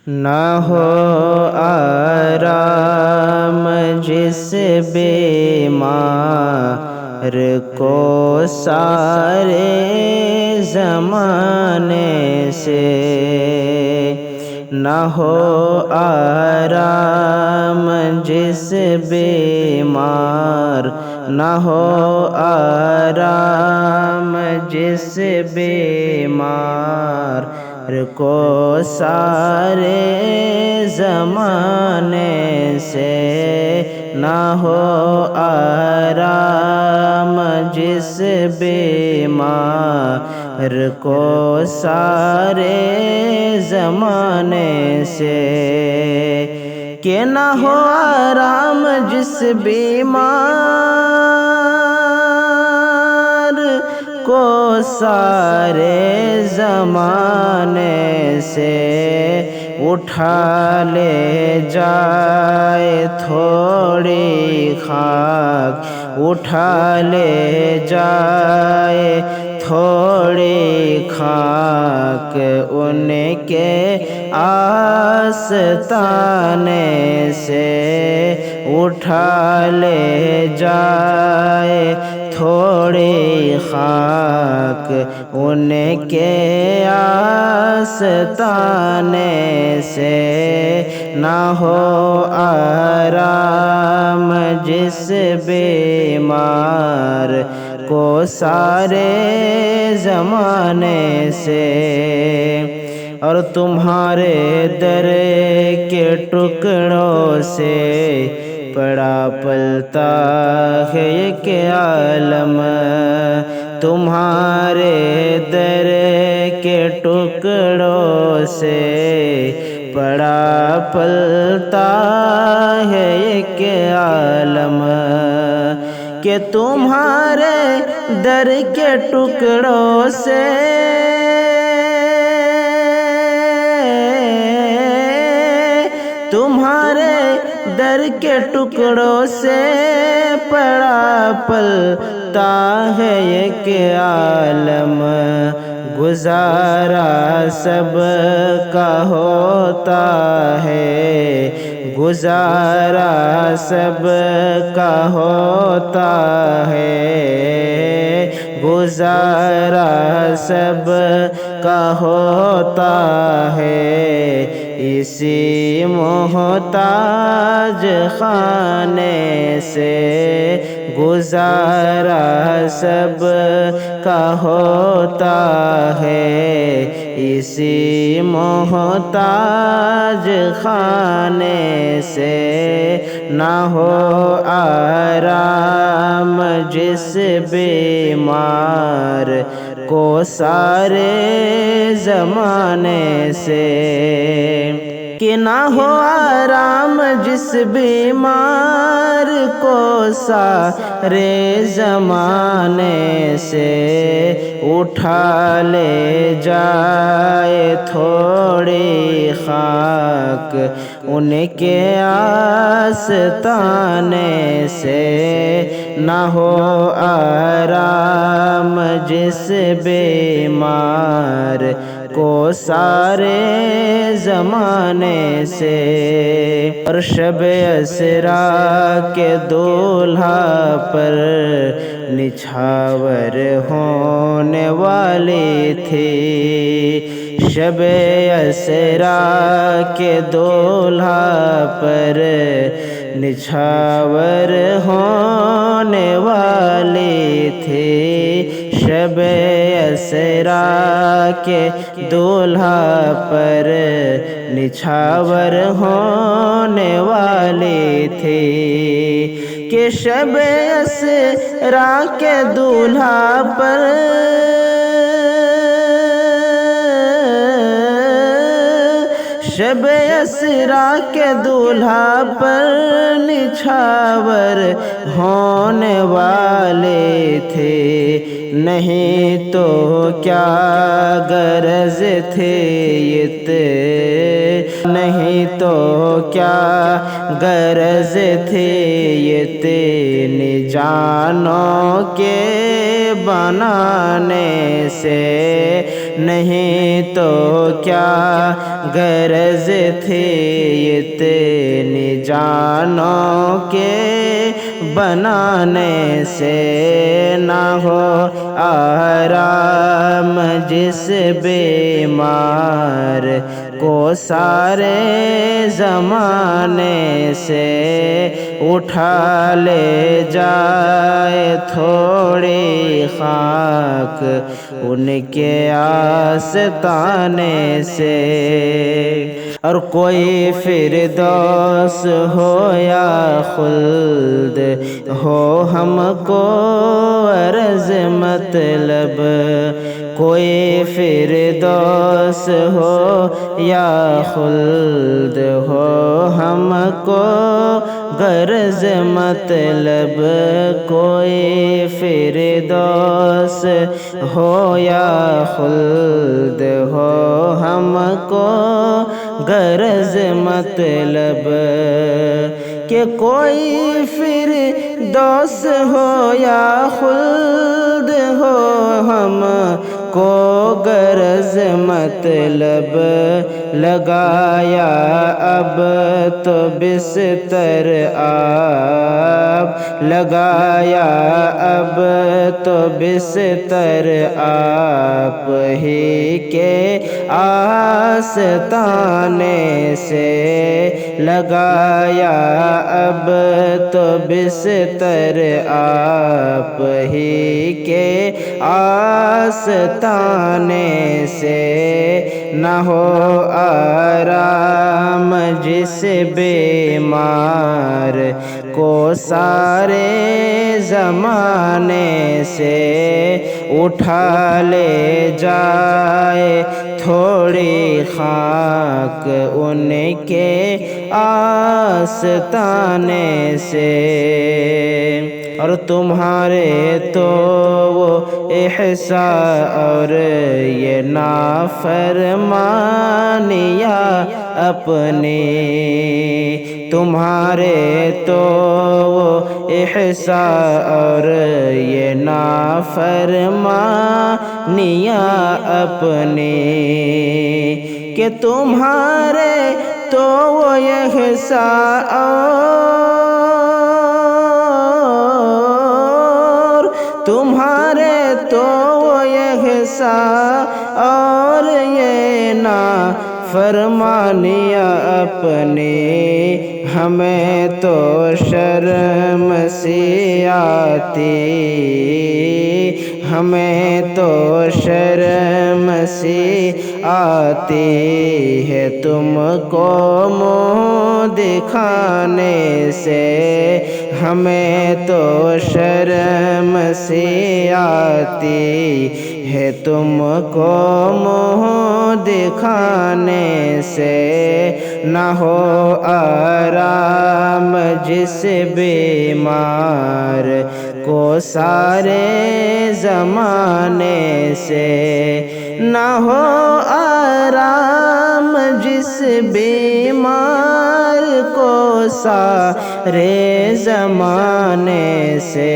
نہ ہو آرام جس بیمار کو سارے زمانے سے، نہ ہو آرام جس بیمار، نہ ہو آرام جس بیمار کو سارے زمانے سے، نہ ہو آرام جس بیمار کو سارے زمانے سے، کہ نہ ہو آرام جس بیمار کو سارے زمانے سے، اٹھا لے جائے تھوڑی خاک، اٹھا لے جائے تھوڑی خاک ان کے آستانے سے، اٹھا لے جائے تھوڑی خاک ان کے آستانے سے، نہ ہو آرام جس بیمار کو سارے زمانے سے، اور تمہارے در کے ٹکڑوں سے پڑا پلتا ہے کہ عالم، تمہارے در کے ٹکڑوں سے پڑا پلتا ہے کہ عالم، کہ تمہارے در کے ٹکڑوں سے تمہارے در کے ٹکڑوں سے پڑا پلتا ہے ایک عالم، گزارا سب کا ہوتا ہے، گزارا سب کا ہوتا ہے، گزارا سب کا ہوتا ہے، اسی محتاج خانے سے، گزارا سب کا ہوتا ہے، اسی محتاج خانے سے، نہ ہو آرام جس بیمار کو سارے زمانے سے، کہ نہ ہو آرام جس بیمار کو سارے زمانے سے، اٹھا لے جائے تھوڑی خاک ان کے آستانے سے، نہ ہو آرام جس بیمار کو سارے زمانے سے، اور شب اسریٰ کے دولہا پر نچھاور ہونے والی تھی، شب اسریٰ کے دولہا پر نچھاور ہونے والی تھی، شب اسریٰ کے دولہا پر نچھاور ہونے والی تھی، کہ شب اسریٰ کے دولہا پر شب اسریٰ کے دولہا پر نچھاور ہونے والے تھے، نہیں تو کیا غرض تھے نہیں تو کیا غرض تھے اتنی جانوں کے بنانے سے، نہیں تو کیا غرض تھی اتنی جانوں کے بنانے سے، نہ ہو آرام جس بیمار کو سارے زمانے سے، اٹھا لے جائے تھوڑی خاک ان کے آستانے سے۔ اور کوئی فردوس ہو یا خلد ہو ہم کو عرض مطلب، کوئی فردوس ہو یا خلد ہو ہم کو غرض مطلب، کوئی فردوس ہو یا خلد ہو ہم کو غرض مطلب، کہ کوئی فردوس ہو یا خلد ہو ہم کو غرض مطلب، لگایا اب تو بستر آپ، لگایا اب تو بستر آپ ہی کے آستانے سے، لگایا اب تو بستر آپ ہی کے آستانے سے، نہ ہو آرام جس بیمار کو سارے زمانے سے، اٹھا لے جائے تھوڑی خاک ان کے آستانے سے۔ اور تمہارے تو وہ احسان اور یہ نافرمانیاں اپنی، تمہارے تو وہ احسان اور یہ نافرمانیاں اپنی، کہ تمہارے تو وہ احسان اور تمہارے تو وہ احسان اور یہ نافرمانیاں اپنی، ہمیں تو شرم سی آتی، ہمیں تو شرم سی آتی ہے تم کو منہ دکھانے سے، ہمیں تو شرم سی آتی ہے تم کو منہ دکھانے سے، نہ ہو آرام جس بیمار کو سارے زمانے سے، نہ ہو آرام جس بیمار کو سارے زمانے سے،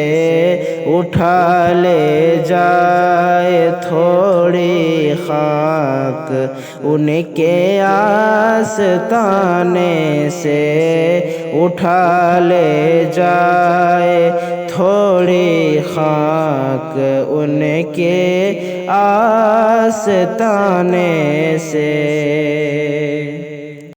اٹھا لے جائے تھوڑی خاک ان کے آستانے سے، اٹھا لے جائے تھوڑی خاک ان کے آستانے سے۔